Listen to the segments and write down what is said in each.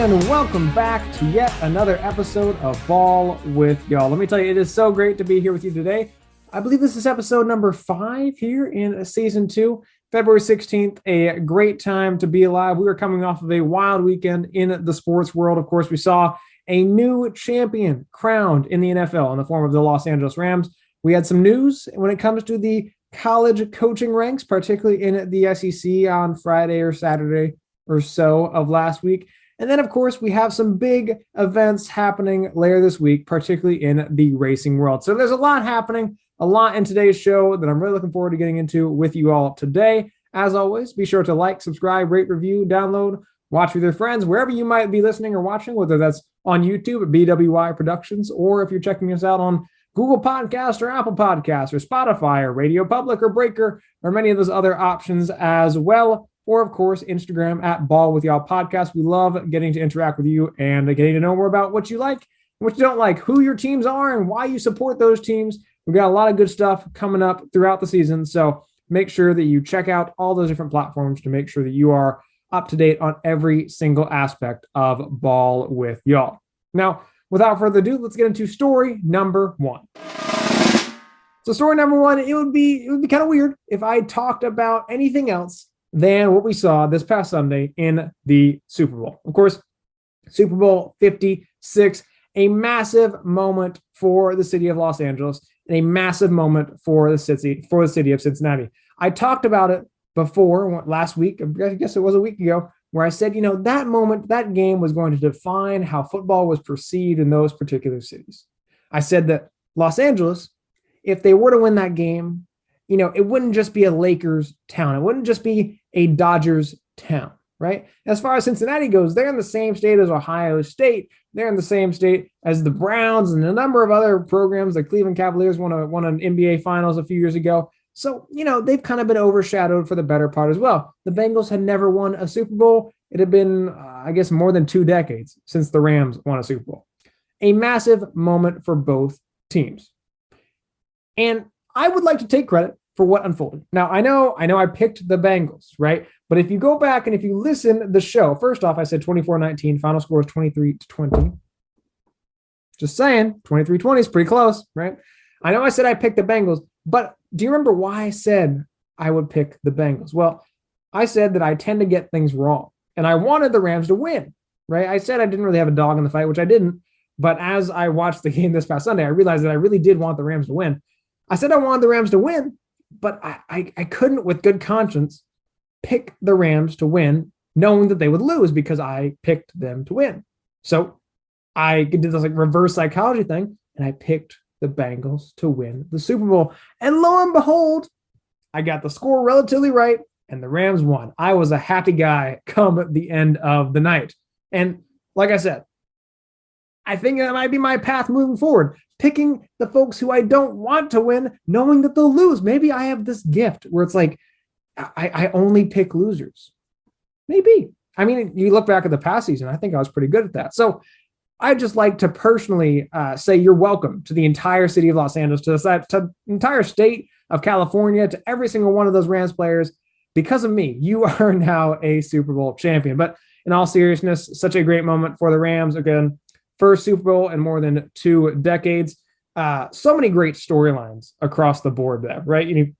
and welcome back to yet another episode of Ball with Y'all. Let me tell you, it is so great to be here with you today. I believe this is episode number 5 here in season 2, February 16th, a great time to be alive. We were coming off of a wild weekend in the sports world. Of course, we saw a new champion crowned in the NFL in the form of the Los Angeles Rams. We had some news when it comes to the college coaching ranks, particularly in the SEC on Friday or Saturday or so of last week. And then, of course, we have some big events happening later this week, particularly in the racing world. So there's a lot happening, a lot in today's show that I'm really looking forward to getting into with you all today. As always, be sure to like, subscribe, rate, review, download, watch with your friends, wherever you might be listening or watching, whether that's on YouTube at BWI Productions, or if you're checking us out on Google Podcast or Apple Podcasts or Spotify or Radio Public or Breaker or many of those other options as well. Or, of course, Instagram at Ball with Y'all Podcast. We love getting to interact with you and getting to know more about what you like and what you don't like, who your teams are and why you support those teams. We've got a lot of good stuff coming up throughout the season. So make sure that you check out all those different platforms to make sure that you are up to date on every single aspect of Ball with Y'all. Now, without further ado, let's get into story number 1. So story number 1, it would be kind of weird if I talked about anything else than what we saw this past Sunday in the Super Bowl. Of course, Super Bowl 56, a massive moment for the city of Los Angeles and a massive moment for the city of Cincinnati. I talked about it before last week, I guess it was a week ago, where I said, that moment, that game was going to define how football was perceived in those particular cities. I said that Los Angeles, if they were to win that game, it wouldn't just be a Lakers town. It wouldn't just be a Dodgers town, right? As far as Cincinnati goes, they're in the same state as Ohio State. They're in the same state as the Browns and a number of other programs. The Cleveland Cavaliers won an NBA Finals a few years ago. So, they've kind of been overshadowed for the better part as well. The Bengals had never won a Super Bowl. It had been, I guess, more than 2 decades since the Rams won a Super Bowl. A massive moment for both teams. And I would like to take credit for what unfolded. Now, I know I picked the Bengals, right? But if you go back and if you listen to the show, first off, I said 24-19, final score is 23-20. Just saying, 23-20 is pretty close, right? I know I said I picked the Bengals, but do you remember why I said I would pick the Bengals? Well, I said that I tend to get things wrong, and I wanted the Rams to win, right? I said I didn't really have a dog in the fight, which I didn't, but as I watched the game this past Sunday, I realized that I really did want the Rams to win. I said I wanted the Rams to win, but I couldn't, with good conscience, pick the Rams to win, knowing that they would lose because I picked them to win. So I did this reverse psychology thing, and I picked the Bengals to win the Super Bowl. And lo and behold, I got the score relatively right, and the Rams won. I was a happy guy come the end of the night. And like I said, I think that might be my path moving forward, picking the folks who I don't want to win, knowing that they'll lose. Maybe I have this gift where it's like, I only pick losers. Maybe. I mean, you look back at the past season, I think I was pretty good at that. So I'd just like to personally say you're welcome to the entire city of Los Angeles, to the entire state of California, to every single one of those Rams players. Because of me, you are now a Super Bowl champion. But in all seriousness, such a great moment for the Rams. Again, first Super Bowl in more than 2 decades. So many great storylines across the board there, right?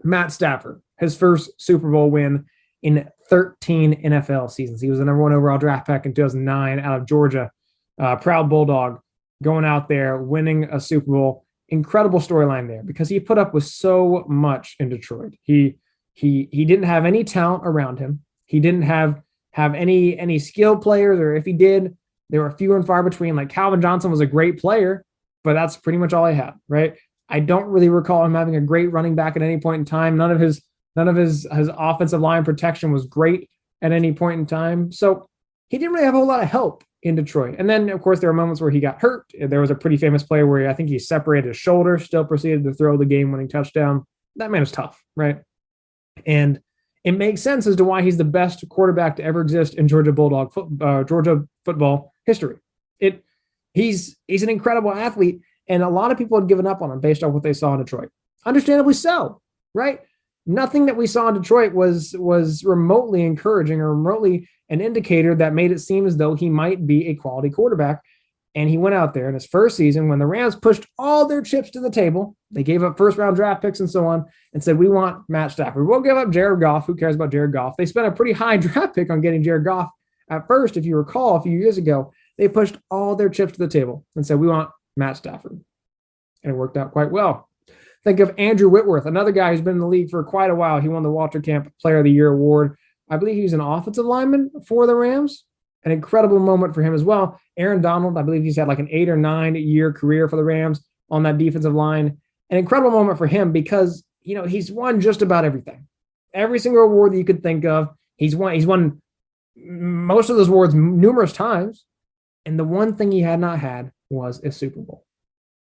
Matt Stafford, his first Super Bowl win in 13 NFL seasons. He was the number 1 overall draft pick in 2009 out of Georgia. Proud Bulldog, going out there, winning a Super Bowl. Incredible storyline there because he put up with so much in Detroit. He didn't have any talent around him. He didn't have any skilled players, or if he did, there were few and far between. Like Calvin Johnson was a great player, but that's pretty much all I had, right? I don't really recall him having a great running back at any point in time. None of his offensive line protection was great at any point in time. So he didn't really have a whole lot of help in Detroit. And then, of course, there were moments where he got hurt. There was a pretty famous play where I think he separated his shoulder, still proceeded to throw the game-winning touchdown. That man is tough, right? And it makes sense as to why he's the best quarterback to ever exist in Georgia football history. He's an incredible athlete, and a lot of people had given up on him based on what they saw in Detroit. Understandably so, right? nothing that we saw in Detroit was remotely encouraging or remotely an indicator that made it seem as though he might be a quality quarterback. And he went out there in his first season when the Rams pushed all their chips to the table. They gave up first-round draft picks and so on and said, we want Matt Stafford. We'll give up Jared Goff. Who cares about Jared Goff? They spent a pretty high draft pick on getting Jared Goff at first. If you recall, a few years ago, they pushed all their chips to the table and said, we want Matt Stafford. And it worked out quite well. Think of Andrew Whitworth, another guy who's been in the league for quite a while. He won the Walter Camp Player of the Year award. I believe he was an offensive lineman for the Rams. An incredible moment for him as well. Aaron Donald, I believe he's had like an 8 or 9 year career for the Rams on that defensive line. An incredible moment for him because, he's won just about everything. Every single award that you could think of, he's won most of those awards numerous times. And the one thing he had not had was a Super Bowl.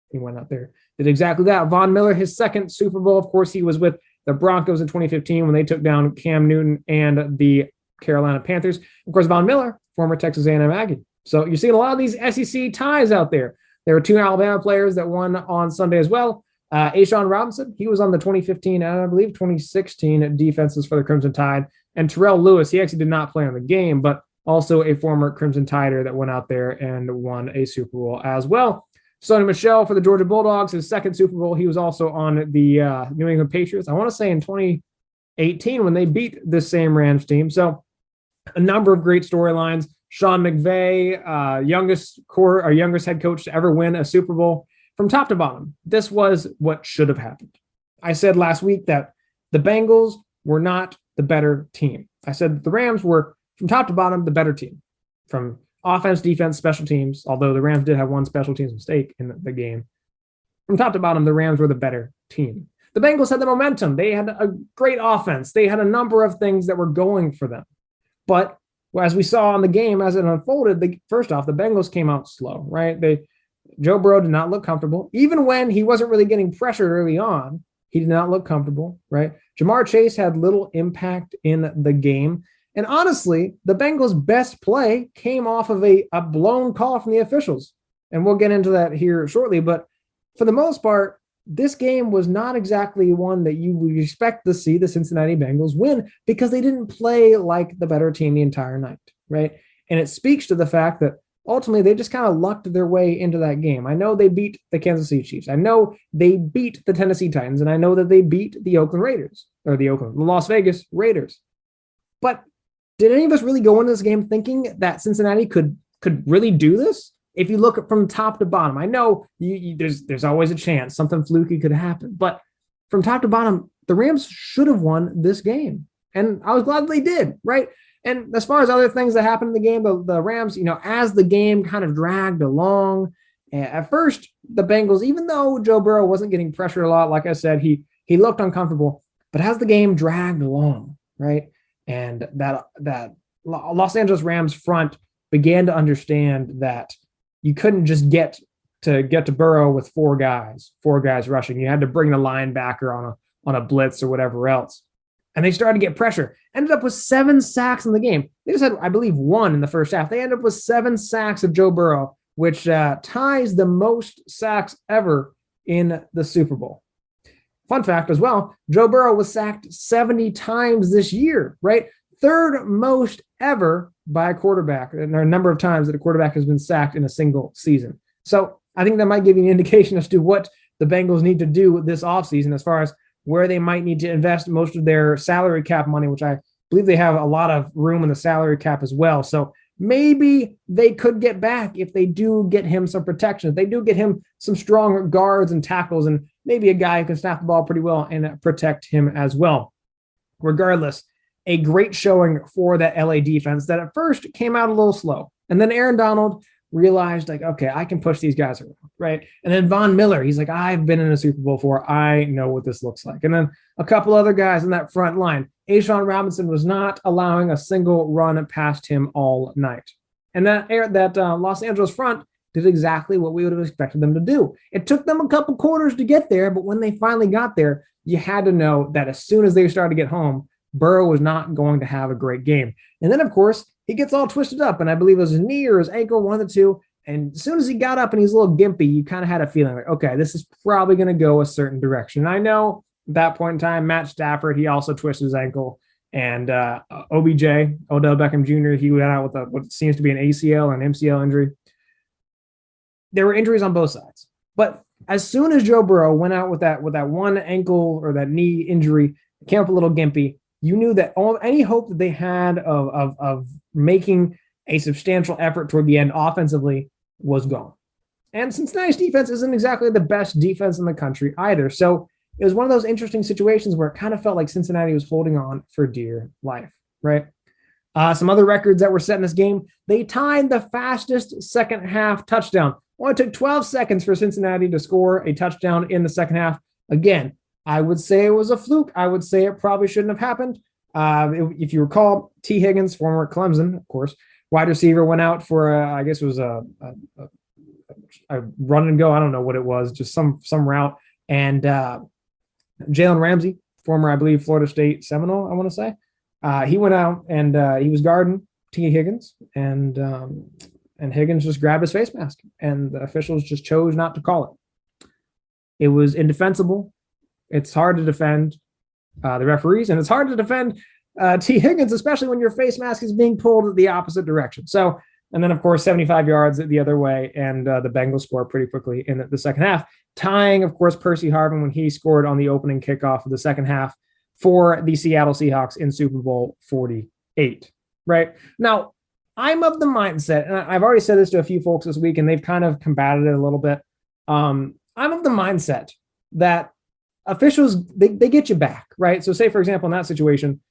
He went out there, did exactly that. Von Miller, his second Super Bowl, of course, he was with the Broncos in 2015 when they took down Cam Newton and the Carolina Panthers. Of course, Von Miller, former Texas A&M Aggie. So you're seeing a lot of these SEC ties out there. There were 2 Alabama players that won on Sunday as well. Shawn Robinson, he was on the 2015 and I believe 2016 defenses for the Crimson Tide. And Terrell Lewis, he actually did not play on the game, but also a former Crimson Tider that went out there and won a Super Bowl as well. Sonny Michel for the Georgia Bulldogs, his second Super Bowl. He was also on the New England Patriots, I want to say in 2018 when they beat this same Rams team. So a number of great storylines. Sean McVay, youngest head coach to ever win a Super Bowl. From top to bottom, this was what should have happened. I said last week that the Bengals were not the better team. I said the Rams were, from top to bottom, the better team. From offense, defense, special teams, although the Rams did have one special teams mistake in the game. From top to bottom, the Rams were the better team. The Bengals had the momentum. They had a great offense. They had a number of things that were going for them. But as we saw on the game, as it unfolded, first off, the Bengals came out slow, right? Joe Burrow did not look comfortable. Even when he wasn't really getting pressured early on, he did not look comfortable, right? Jamar Chase had little impact in the game. And honestly, the Bengals' best play came off of a blown call from the officials. And we'll get into that here shortly. But for the most part, this game was not exactly one that you would expect to see the Cincinnati Bengals win because they didn't play like the better team the entire night, right? And it speaks to the fact that ultimately they just kind of lucked their way into that game. I know they beat the Kansas City Chiefs. I know they beat the Tennessee Titans, and I know that they beat the Las Vegas Raiders. But did any of us really go into this game thinking that Cincinnati could really do this? If you look from top to bottom, I know there's always a chance something fluky could happen, but from top to bottom, the Rams should have won this game. And I was glad they did, right? And as far as other things that happened in the game, the Rams, as the game kind of dragged along, at first, the Bengals, even though Joe Burrow wasn't getting pressured a lot, like I said, he looked uncomfortable. But as the game dragged along, right, and that Los Angeles Rams front began to understand that you couldn't just get to Burrow with four guys rushing. You had to bring the linebacker on a blitz or whatever else. And they started to get pressure. Ended up with 7 sacks in the game. They just had, I believe, 1 in the first half. They ended up with 7 sacks of Joe Burrow, which ties the most sacks ever in the Super Bowl. Fun fact as well, Joe Burrow was sacked 70 times this year, right? 3rd most ever by a quarterback. And there are a number of times that a quarterback has been sacked in a single season. So I think that might give you an indication as to what the Bengals need to do this offseason as far as where they might need to invest most of their salary cap money, which I believe they have a lot of room in the salary cap as well. So maybe they could get back if they do get him some protection. If they do get him some strong guards and tackles and maybe a guy who can snap the ball pretty well and protect him as well. Regardless, a great showing for that LA defense that at first came out a little slow. And then Aaron Donald realized, like, okay, I can push these guys around, right? And then Von Miller, he's like, I've been in a Super Bowl before. I know what this looks like. And then a couple other guys in that front line. Shawn Robinson was not allowing a single run past him all night. And that Los Angeles front did exactly what we would have expected them to do. It took them a couple quarters to get there, but when they finally got there, you had to know that as soon as they started to get home, Burrow was not going to have a great game. And then, of course, he gets all twisted up, and I believe it was his knee or his ankle, one of the two. And as soon as he got up and he's a little gimpy, you kind of had a feeling like, okay, this is probably going to go a certain direction. And I know that point in time. Matt Stafford, he also twisted his ankle. And OBJ, Odell Beckham Jr., he went out with what seems to be an ACL and MCL injury. There were injuries on both sides. But as soon as Joe Burrow went out with that one ankle or that knee injury, came up a little gimpy, you knew that any hope that they had of making a substantial effort toward the end offensively was gone. And Cincinnati's defense isn't exactly the best defense in the country either. So it was one of those interesting situations where it kind of felt like Cincinnati was holding on for dear life, right? Some other records that were set in this game, they tied the fastest second half touchdown. Well, it took 12 seconds for Cincinnati to score a touchdown in the second half. Again, I would say it was a fluke. I would say it probably shouldn't have happened. If you recall, T. Higgins, former Clemson, of course, wide receiver, went out for, I guess it was a run and go. I don't know what it was, just some route. And Jalen Ramsey, former, I believe, Florida State Seminole, I want to say, he went out and he was guarding T. Higgins, and Higgins just grabbed his face mask, and the officials just chose not to call it. It was indefensible. It's hard to defend the referees, and it's hard to defend T. Higgins, especially when your face mask is being pulled the opposite direction. So, and then, of course, 75 yards the other way, and the Bengals score pretty quickly in the second half, tying, of course, Percy Harvin when he scored on the opening kickoff of the second half for the Seattle Seahawks in Super Bowl 48, right? Now, I'm of the mindset, and I've already said this to a few folks this week, and they've kind of combated it a little bit. I'm of the mindset that officials, they get you back, right? So say, for example, in that situation,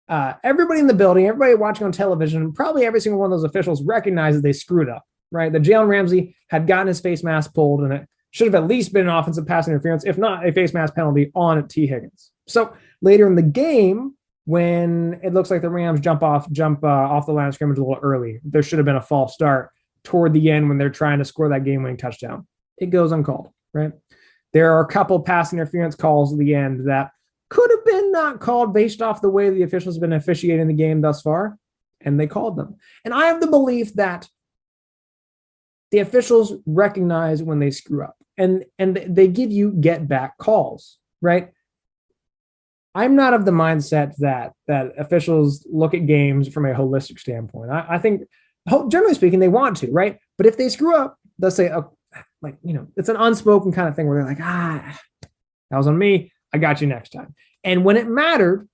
everybody in the building, everybody watching on television, probably every single one of those officials recognizes they screwed up, right? That Jalen Ramsey had gotten his face mask pulled, and it should have at least been an offensive pass interference, if not a face mask penalty on T. Higgins. So later in the game, when it looks like the Rams jump off the line of scrimmage a little early, there should have been a false start toward the end when they're trying to score that game-winning touchdown. It goes uncalled, right? There are a couple pass interference calls at the end that could have been not called based off the way the officials have been officiating the game thus far, and they called them. And I have the belief that the officials recognize when they screw up, and they give you get-back calls, right? I'm not of the mindset that officials look at games from a holistic standpoint. I think, generally speaking, they want to, right? But if they screw up, they'll say, oh, like, it's an unspoken kind of thing where they're like, that was on me. I got you next time. And when it mattered,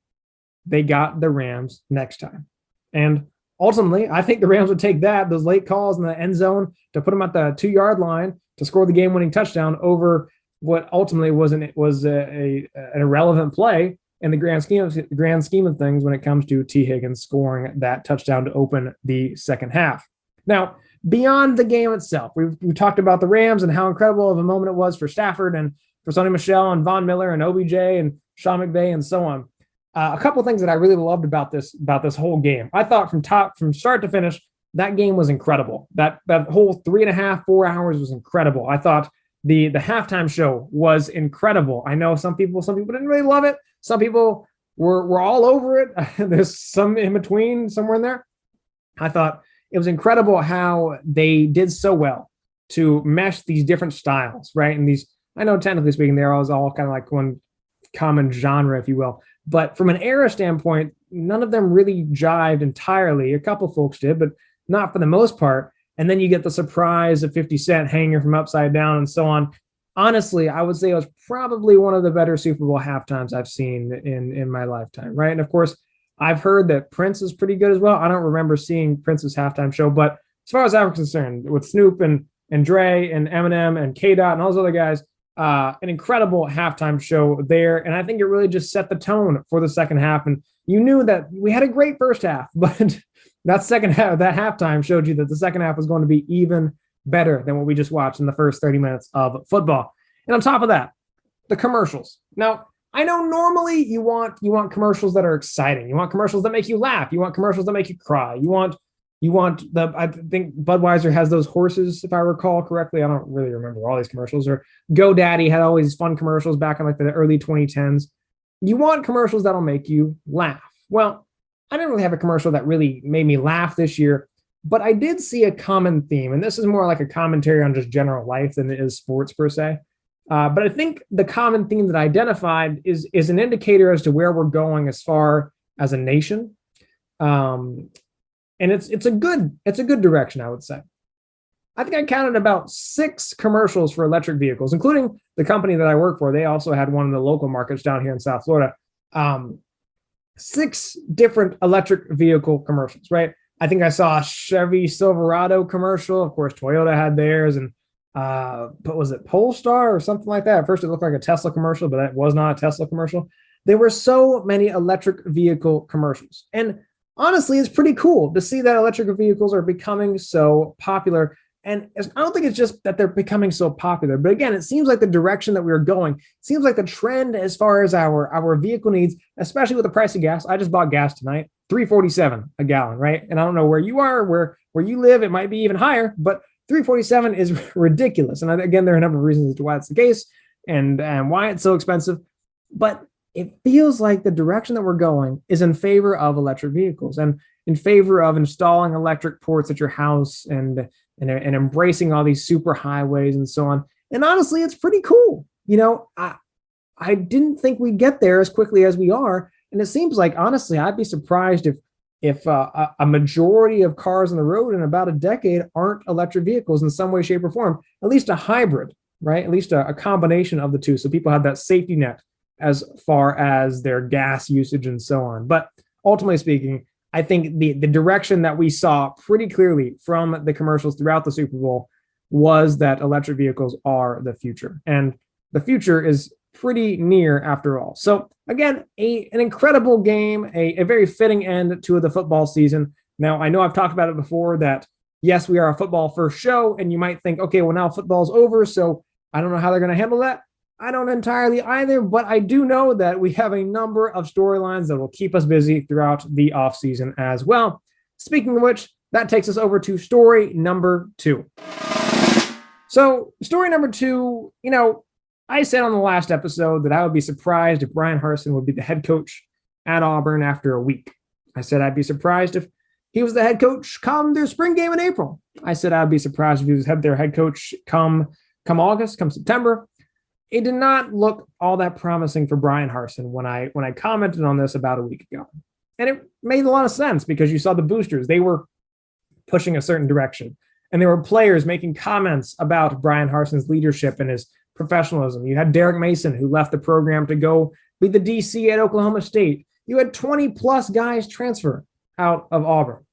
they got the Rams next time. And ultimately, I think the Rams would take those late calls in the end zone to put them at the 2-yard line to score the game-winning touchdown over what ultimately was an irrelevant play in the grand scheme of things when it comes to T. Higgins scoring that touchdown to open the second half. Now, beyond the game itself, we've talked about the Rams and how incredible of a moment it was for Stafford and for Sonny Michel and Von Miller and OBJ and Sean McVay and so on. A couple of things that I really loved about this whole game. I thought from start to finish, that game was incredible. That whole 3.5, 4 hours was incredible. I thought the halftime show was incredible. I know some people didn't really love it. Some people were all over it. There's some in between, somewhere in there. I thought it was incredible how they did so well to mesh these different styles, right? And these, I know technically speaking, they're all kind of like one common genre, if you will. But from an era standpoint, none of them really jived entirely. A couple folks did, but not for the most part. And then you get the surprise of 50 Cent hanging from upside down and so on. Honestly, I would say it was probably one of the better Super Bowl halftimes I've seen in my lifetime, right? And of course, I've heard that Prince is pretty good as well. I don't remember seeing Prince's halftime show, but as far as I'm concerned, with Snoop and Dre and Eminem and K-Dot and all those other guys, an incredible halftime show there. And I think it really just set the tone for the second half. And you knew that we had a great first half, but that second half, that halftime showed you that the second half was going to be even better than what we just watched in the first 30 minutes of football. And on top of that, the commercials. Now, I know normally you want commercials that are exciting. You want commercials that make you laugh. You want commercials that make you cry. You want I think Budweiser has those horses, if I recall correctly. I don't really remember all these commercials. Or GoDaddy had all these fun commercials back in like the early 2010s. You want commercials that'll make you laugh. Well, I didn't really have a commercial that really made me laugh this year, but I did see a common theme, and this is more like a commentary on just general life than it is sports per se. But I think the common theme that I identified is an indicator as to where we're going as far as a nation. And it's a good direction, I would say. I think I counted about 6 commercials for electric vehicles, including the company that I work for. They also had one in the local markets down here in South Florida. 6 different electric vehicle commercials, right? I think I saw a Chevy Silverado commercial. Of course, Toyota had theirs, and but was it Polestar or something like that? At first, it looked like a Tesla commercial, but that was not a Tesla commercial. There were so many electric vehicle commercials, and honestly, it's pretty cool to see that electric vehicles are becoming so popular. And I don't think it's just that they're becoming so popular, but again, it seems like the direction that we're going, it seems like the trend as far as our vehicle needs, especially with the price of gas. I just bought gas tonight, $3.47 a gallon, right? And I don't know where you are, where you live, it might be even higher, but $3.47 is ridiculous. And again, there are a number of reasons as to why it's the case and why it's so expensive, but it feels like the direction that we're going is in favor of electric vehicles and in favor of installing electric ports at your house and embracing all these super highways and so on. And honestly, it's pretty cool. I didn't think we'd get there as quickly as we are. And it seems like, honestly, I'd be surprised if a majority of cars on the road in about a decade aren't electric vehicles in some way, shape, or form, at least a hybrid, right? At least a combination of the two. So people have that safety net as far as their gas usage and so on. But ultimately speaking, I think the direction that we saw pretty clearly from the commercials throughout the Super Bowl was that electric vehicles are the future. And the future is pretty near after all. So again, an incredible game, a very fitting end to the football season. Now, I know I've talked about it before that, yes, we are a football first show, and you might think, okay, well, now football's over, so I don't know how they're going to handle that. I don't entirely either, but I do know that we have a number of storylines that will keep us busy throughout the offseason as well. Speaking of which, that takes us over to story number 2. So story number 2, I said on the last episode that I would be surprised if Bryan Harsin would be the head coach at Auburn after a week. I said I'd be surprised if he was the head coach come their spring game in April. I said I'd be surprised if he was their head coach come August, come September. It did not look all that promising for Bryan Harsin when I commented on this about a week ago. And it made a lot of sense because you saw the boosters. They were pushing a certain direction. And there were players making comments about Bryan Harsin's leadership and his professionalism. You had Derek Mason, who left the program to go be the DC at Oklahoma State. You had 20-plus guys transfer out of Auburn.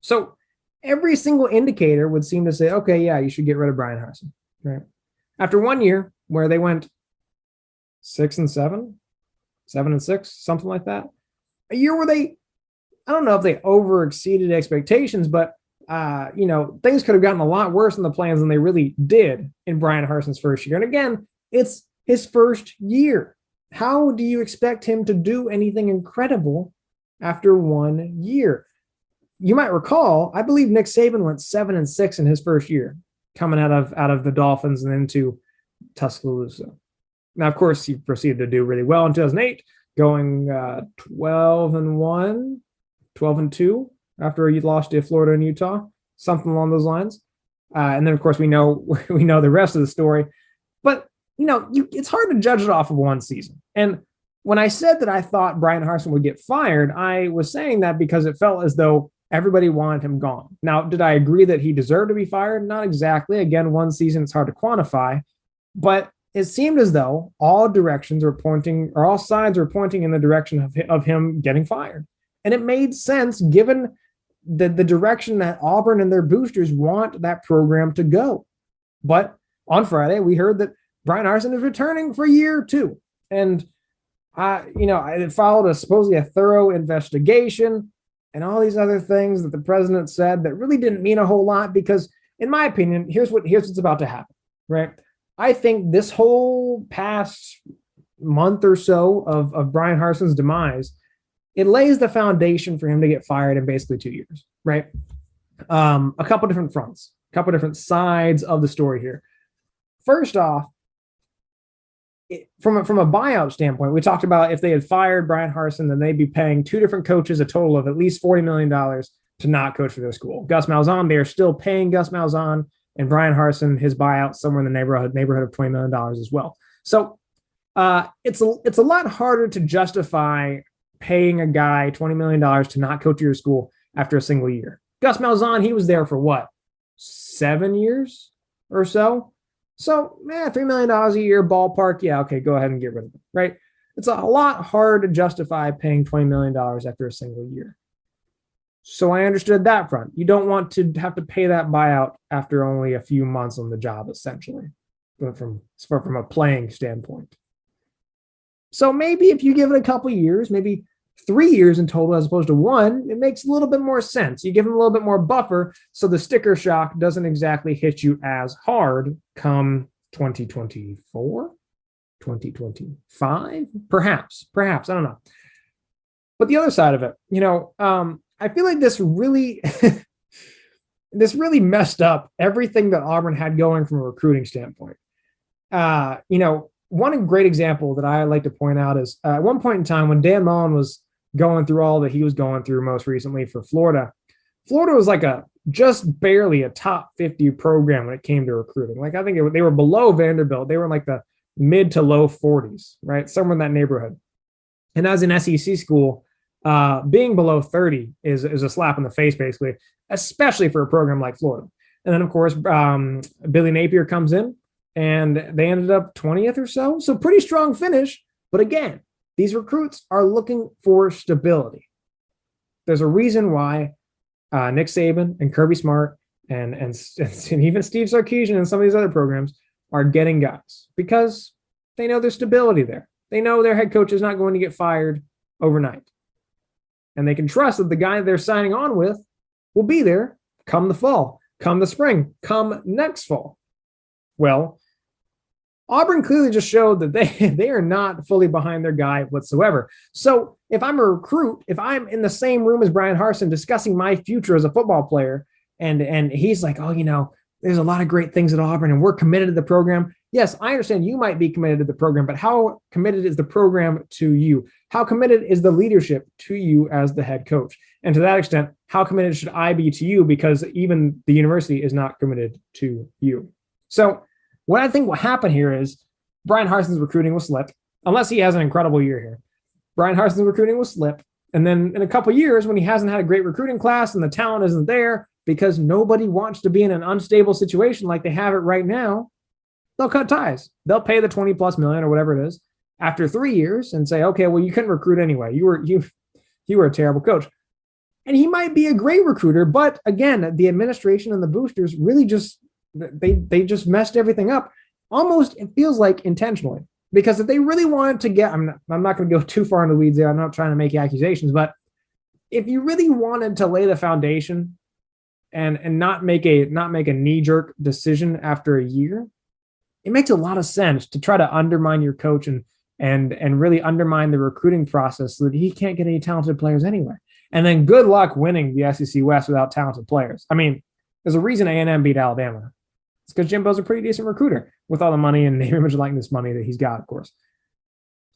So every single indicator would seem to say, okay, yeah, you should get rid of Bryan Harsin. Right? After 1 year, where they went 6-7, 7-6, something like that. A year where I don't know if they overexceeded expectations, but things could have gotten a lot worse in the plans than they really did in Bryan Harsin's first year. And again, it's his first year. How do you expect him to do anything incredible after 1 year? You might recall, I believe Nick Saban went 7-6 in his first year, coming out of the Dolphins and into Tuscaloosa. Now, of course, he proceeded to do really well in 2008, going 12-1, 12-2 after he lost to Florida and Utah, something along those lines. And then, of course, we know the rest of the story. But it's hard to judge it off of one season. And when I said that I thought Bryan Harsin would get fired, I was saying that because it felt as though everybody wanted him gone. Now, did I agree that he deserved to be fired? Not exactly. Again, one season, it's hard to quantify. But it seemed as though all sides were pointing in the direction of him getting fired. And it made sense given the direction that Auburn and their boosters want that program to go. But on Friday, we heard that Bryan Harsin is returning for year 2. And, it followed supposedly a thorough investigation and all these other things that the president said that really didn't mean a whole lot because, in my opinion, here's what's about to happen, right? I think this whole past month or so of Bryan Harsin's demise, it lays the foundation for him to get fired in basically 2 years, right? A couple different fronts, a couple different sides of the story here. First off, from a buyout standpoint, we talked about if they had fired Bryan Harsin, then they'd be paying 2 different coaches a total of at least $40 million to not coach for their school. Gus Malzahn, they are still paying Gus Malzahn And Bryan Harsin, his buyout somewhere in the neighborhood of $20 million as well. So it's a lot harder to justify paying a guy $20 million to not coach your school after a single year. Gus Malzahn, he was there for what, 7 years or so? So, $3 million a year ballpark. Yeah, okay, go ahead and get rid of it, right? It's a lot hard to justify paying $20 million after a single year. So I understood that front. You don't want to have to pay that buyout after only a few months on the job, essentially, but from a playing standpoint. So maybe if you give it a couple years, maybe 3 years in total as opposed to 1, it makes a little bit more sense. You give them a little bit more buffer so the sticker shock doesn't exactly hit you as hard come 2024, 2025, perhaps, I don't know. But the other side of it, I feel like this really messed up everything that Auburn had going from a recruiting standpoint. One great example that I like to point out is at one point in time when Dan Mullen was going through all that he was going through most recently for Florida was like just barely a top 50 program when it came to recruiting. Like, I think they were below Vanderbilt. They were in like the mid to low 40s, right? Somewhere in that neighborhood. And as an SEC school, being below 30 is a slap in the face, basically, especially for a program like Florida. And then, of course, Billy Napier comes in, and they ended up 20th or so. So pretty strong finish. But again, these recruits are looking for stability. There's a reason why Nick Saban and Kirby Smart and even Steve Sarkisian and some of these other programs are getting guys, because they know there's stability there. They know their head coach is not going to get fired overnight. And they can trust that the guy they're signing on with will be there come the fall, come the spring, come next fall. Well, Auburn clearly just showed that they are not fully behind their guy whatsoever. So if I'm a recruit, if I'm in the same room as Bryan Harsin discussing my future as a football player, and he's like, there's a lot of great things at Auburn and we're committed to the program. Yes, I understand you might be committed to the program, but how committed is the program to you? How committed is the leadership to you as the head coach? And to that extent, how committed should I be to you? Because even the university is not committed to you. So what I think will happen here is Bryan Harsin's recruiting will slip, unless he has an incredible year here. Bryan Harsin's recruiting will slip. And then in a couple of years, when he hasn't had a great recruiting class and the talent isn't there because nobody wants to be in an unstable situation like they have it right now, they'll cut ties. They'll pay the 20 plus million or whatever it is after 3 years and say, okay, well, you couldn't recruit anyway. You were a terrible coach. And he might be a great recruiter, but again, the administration and the boosters really just they just messed everything up. Almost, it feels like intentionally, because if they really wanted to get, I'm not going to go too far into the weeds there. I'm not trying to make accusations, but if you really wanted to lay the foundation and not make a knee-jerk decision after a year, it makes a lot of sense to try to undermine your coach and really undermine the recruiting process so that he can't get any talented players anyway. And then good luck winning the SEC West without talented players. I mean, there's a reason A&M beat Alabama. It's because Jimbo's a pretty decent recruiter with all the money and name, image, likeness money that he's got, of course.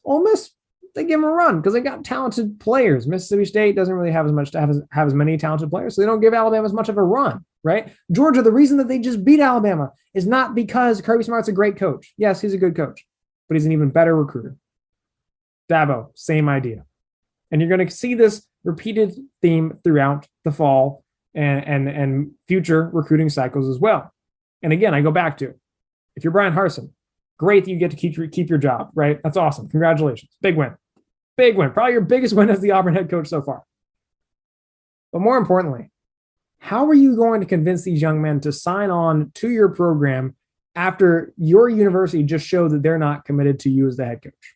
Ole Miss, they give him a run because they got talented players. Mississippi State doesn't really have as many talented players, so they don't give Alabama as much of a run, right? Georgia, the reason that they just beat Alabama is not because Kirby Smart's a great coach. Yes, he's a good coach, but he's an even better recruiter. Dabo, same idea. And you're going to see this repeated theme throughout the fall and future recruiting cycles as well. And again, I go back to, if you're Bryan Harsin, great that you get to keep your job, right? That's awesome. Congratulations. Big win. Big win. Probably your biggest win as the Auburn head coach so far. But more importantly, how are you going to convince these young men to sign on to your program after your university just showed that they're not committed to you as the head coach?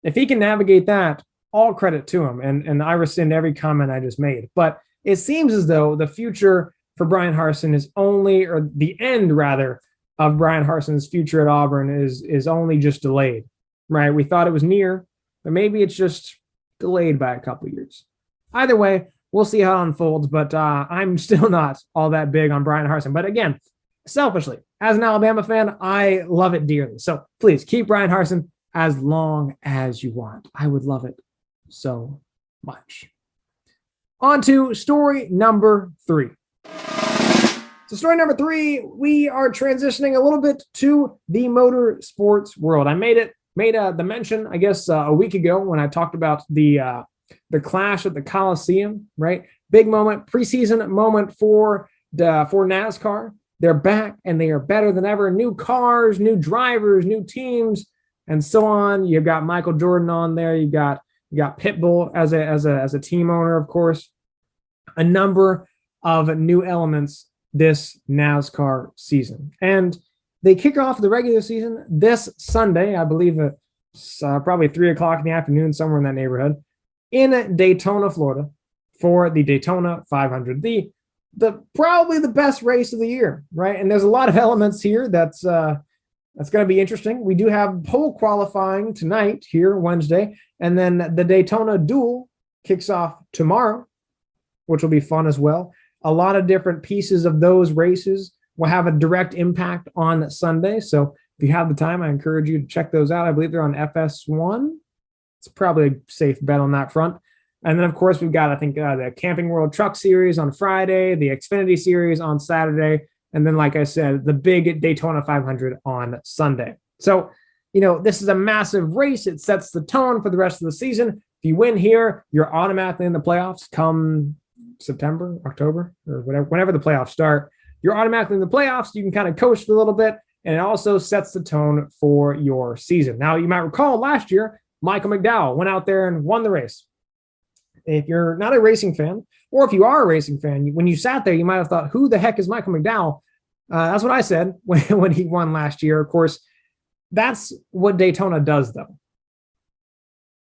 If he can navigate that, all credit to him. And I rescind every comment I just made. But it seems as though the future for Bryan Harsin is only, or the end rather, of Bryan Harsin's future at Auburn is only just delayed, right? We thought it was near, but maybe it's just delayed by a couple of years. Either way, we'll see how it unfolds, but I'm still not all that big on Bryan Harsin. But again, selfishly, as an Alabama fan, I love it dearly. So please keep Bryan Harsin as long as you want. I would love it so much. On to story number 3. So story number 3, we are transitioning a little bit to the motor sports world. I made the mention, I guess, a week ago when I talked about the clash at the Coliseum, right? Big moment, preseason moment for NASCAR. They're back and they are better than ever. New cars, new drivers, new teams, and so on. You've got Michael Jordan on there. You got Pitbull as a team owner, of course. A number of new elements this NASCAR season. And they kick off the regular season this Sunday, I believe it's probably 3 o'clock in the afternoon, somewhere in that neighborhood, in Daytona, Florida, for the Daytona 500. The probably the best race of the year, right? And there's a lot of elements here that's going to be interesting. We do have pole qualifying tonight here, Wednesday, and then the Daytona Duel kicks off tomorrow, which will be fun as well. A lot of different pieces of those races will have a direct impact on Sunday. So if you have the time, I encourage you to check those out. I believe they're on FS1. It's probably a safe bet on that front. And then, of course, we've got, I think, the Camping World Truck Series on Friday, the Xfinity Series on Saturday, and then, like I said, the big Daytona 500 on Sunday. So, this is a massive race. It sets the tone for the rest of the season. If you win here, you're automatically in the playoffs come September, October, or whatever, whenever the playoffs start. You're automatically in the playoffs. You can kind of coast for a little bit, and it also sets the tone for your season. Now, you might recall last year, Michael McDowell went out there and won the race. If you're not a racing fan, or if you are a racing fan, when you sat there, you might have thought, who the heck is Michael McDowell? That's what I said when he won last year. Of course, that's what Daytona does, though.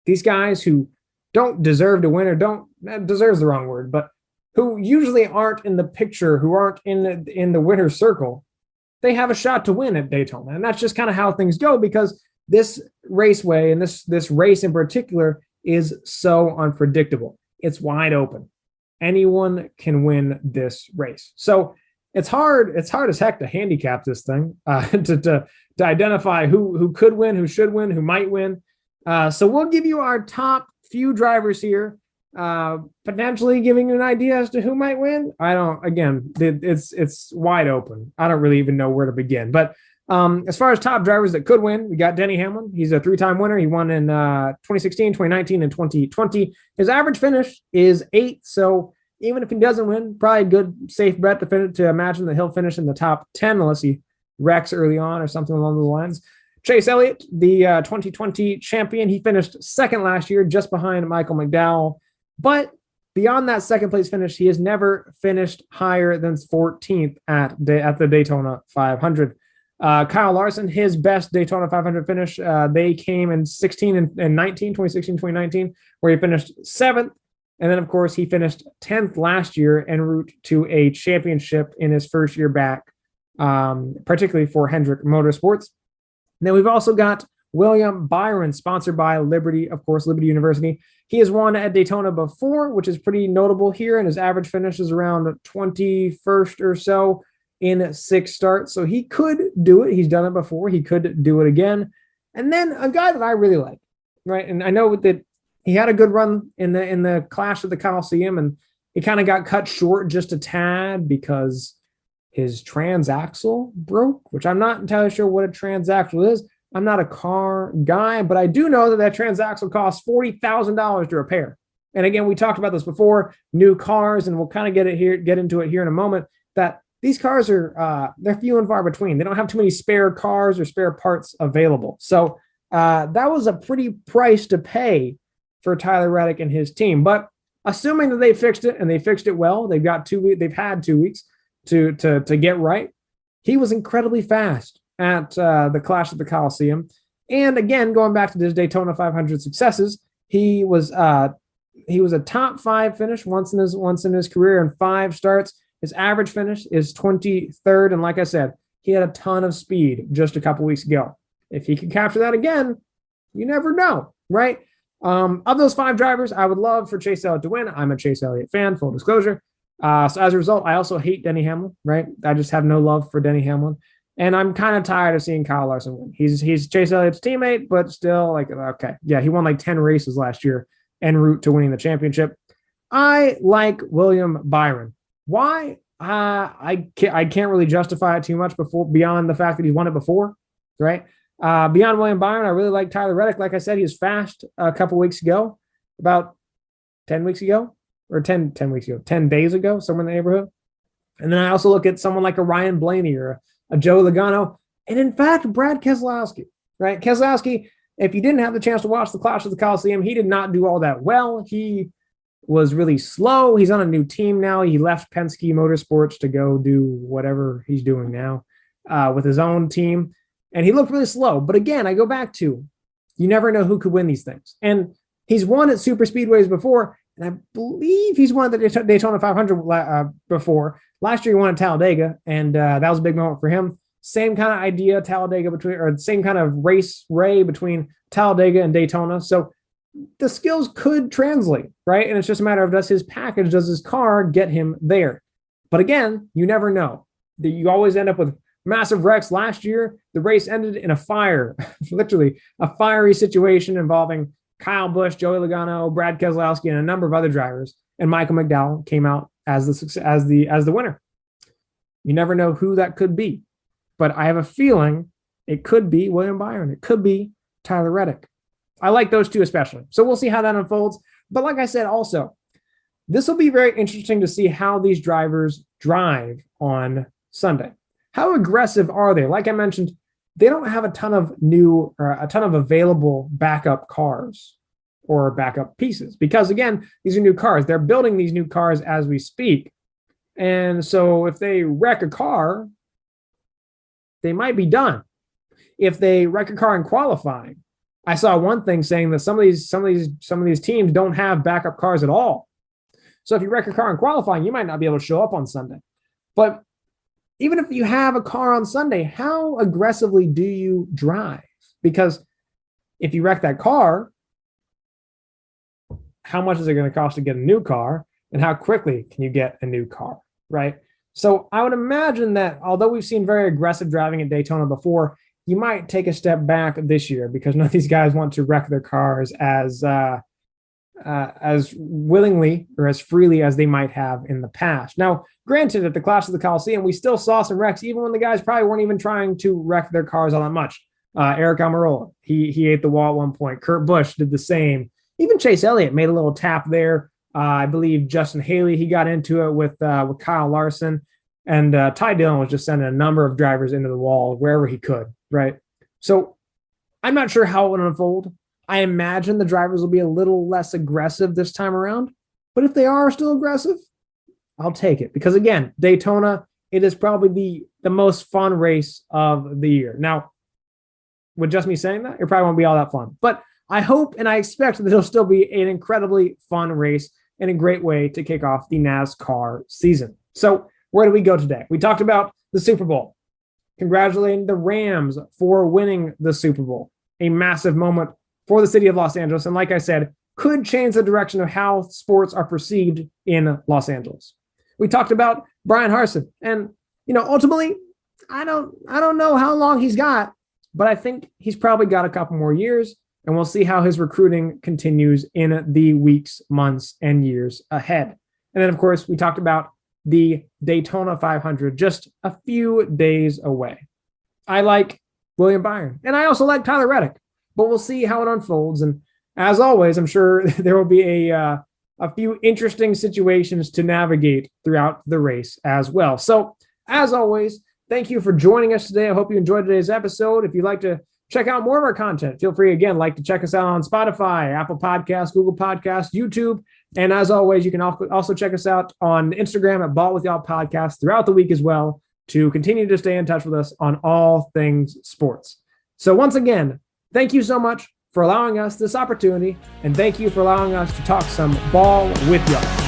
These guys who don't deserve to win, or deserves the wrong word, but who usually aren't in the picture, who aren't in the winner's circle, they have a shot to win at Daytona. And that's just kind of how things go, because this raceway and this race in particular is so unpredictable. It's wide open. Anyone can win this race. So it's hard as heck to handicap this thing, to identify who could win, who should win, who might win. So we'll give you our top few drivers here, potentially giving you an idea as to who might win. It's wide open. I don't really even know where to begin. But as far as top drivers that could win, we got Denny Hamlin. He's a 3-time winner. He won in 2016, 2019, and 2020. His average finish is 8. So even if he doesn't win, probably a good, safe bet to imagine that he'll finish in the top 10 unless he wrecks early on or something along those lines. Chase Elliott, the 2020 champion, he finished second last year, just behind Michael McDowell. But beyond that second place finish, he has never finished higher than 14th at the Daytona 500. Kyle Larson, his best Daytona 500 finish, they came in 16 and 19, 2016, 2019, where he finished 7th. And then, of course, he finished 10th last year en route to a championship in his first year back, particularly for Hendrick Motorsports. And then we've also got William Byron, sponsored by Liberty, of course, Liberty University. He has won at Daytona before, which is pretty notable here, and his average finish is around 21st or so in 6 starts. So he could do it. He's done it before. He could do it again. And then a guy that I really like, right? And I know that he had a good run in the clash at the Coliseum, and he kind of got cut short just a tad because his transaxle broke, which I'm not entirely sure what a transaxle is. I'm not a car guy, but I do know that transaxle costs $40,000 to repair. And again, we talked about this before, new cars, and we'll kind of get into it here in a moment, that these cars are, they're few and far between. They don't have too many spare cars or spare parts available. So that was a pretty price to pay for Tyler Reddick and his team. But assuming that they fixed it, and they fixed it well, they've had 2 weeks to get right. He was incredibly fast at the clash at the Coliseum. And again, going back to his Daytona 500 successes, he was a top 5 finish once in his career in 5 starts. His average finish is 23rd. And like I said, he had a ton of speed just a couple weeks ago. If he can capture that again, you never know, right? Of those 5 drivers, I would love for Chase Elliott to win. I'm a Chase Elliott fan, full disclosure. So as a result, I also hate Denny Hamlin, right? I just have no love for Denny Hamlin. And I'm kind of tired of seeing Kyle Larson win. He's Chase Elliott's teammate, but still, like, okay. Yeah, he won like 10 races last year en route to winning the championship. I like William Byron. Why? I can't really justify it too much beyond the fact that he's won it before, right? Beyond William Byron, I really like Tyler Reddick. Like I said, he was fast a couple weeks ago, about 10 weeks ago, or 10 weeks ago, 10 days ago, somewhere in the neighborhood. And then I also look at someone like a Ryan Blaney or a Joe Logano, and in fact, Brad Keselowski, right? Keselowski, if you didn't have the chance to watch the Clash of the Coliseum, he did not do all that well. He was really slow. He's on a new team now. He left Penske Motorsports to go do whatever he's doing now with his own team. And he looked really slow. But again, I go back to, you never know who could win these things. And he's won at super speedways before. And I believe he's won at the Daytona 500 before. Last year he won at Talladega. And that was a big moment for him. Same kind of idea, Talladega or same kind of race between Talladega and Daytona. So the skills could translate, right? And it's just a matter of, does his car get him there? But again, you never know. You always end up with massive wrecks. Last year, the race ended in a fire, literally a fiery situation involving Kyle Busch, Joey Logano, Brad Keselowski, and a number of other drivers. And Michael McDowell came out as the winner. You never know who that could be. But I have a feeling it could be William Byron. It could be Tyler Reddick. I like those two especially. So we'll see how that unfolds. But like I said, also, this will be very interesting to see how these drivers drive on Sunday. How aggressive are they? Like I mentioned, they don't have a ton of available backup cars or backup pieces because, again, these are new cars. They're building these new cars as we speak. And so if they wreck a car, they might be done. If they wreck a car in qualifying, I saw one thing saying that some of these teams don't have backup cars at all. So if you wreck a car in qualifying, you might not be able to show up on Sunday. But even if you have a car on Sunday, how aggressively do you drive? Because if you wreck that car, how much is it going to cost to get a new car? And how quickly can you get a new car, right? So I would imagine that although we've seen very aggressive driving at Daytona before, you might take a step back this year because none of these guys want to wreck their cars as willingly or as freely as they might have in the past. Now, granted, at the Clash of the Coliseum, we still saw some wrecks, even when the guys probably weren't even trying to wreck their cars all that much. Eric Almirola, he ate the wall at one point. Kurt Busch did the same. Even Chase Elliott made a little tap there. I believe Justin Haley, he got into it with Kyle Larson. And Ty Dillon was just sending a number of drivers into the wall wherever he could, right? So I'm not sure how it would unfold. I imagine the drivers will be a little less aggressive this time around. But if they are still aggressive, I'll take it. Because again, Daytona, it is probably the most fun race of the year. Now, with just me saying that, it probably won't be all that fun. But I hope and I expect that it'll still be an incredibly fun race and a great way to kick off the NASCAR season. So where do we go today? We talked about the Super Bowl, congratulating the Rams for winning the Super Bowl, a massive moment for the city of Los Angeles. And like I said, could change the direction of how sports are perceived in Los Angeles. We talked about Bryan Harsin, and ultimately, I don't know how long he's got, but I think he's probably got a couple more years, and we'll see how his recruiting continues in the weeks, months, and years ahead. And then, of course, we talked about the Daytona 500, just a few days away. I like William Byron, and I also like Tyler Reddick, but we'll see how it unfolds. And as always, I'm sure there will be a few interesting situations to navigate throughout the race as well. So, as always, thank you for joining us today. I hope you enjoyed today's episode. If you'd like to check out more of our content, feel free, again, to check us out on Spotify, Apple Podcasts, Google Podcasts, YouTube. And as always, you can also check us out on Instagram at Ball With Y'all Podcast throughout the week as well to continue to stay in touch with us on all things sports. So once again, thank you so much for allowing us this opportunity, and thank you for allowing us to talk some ball with y'all.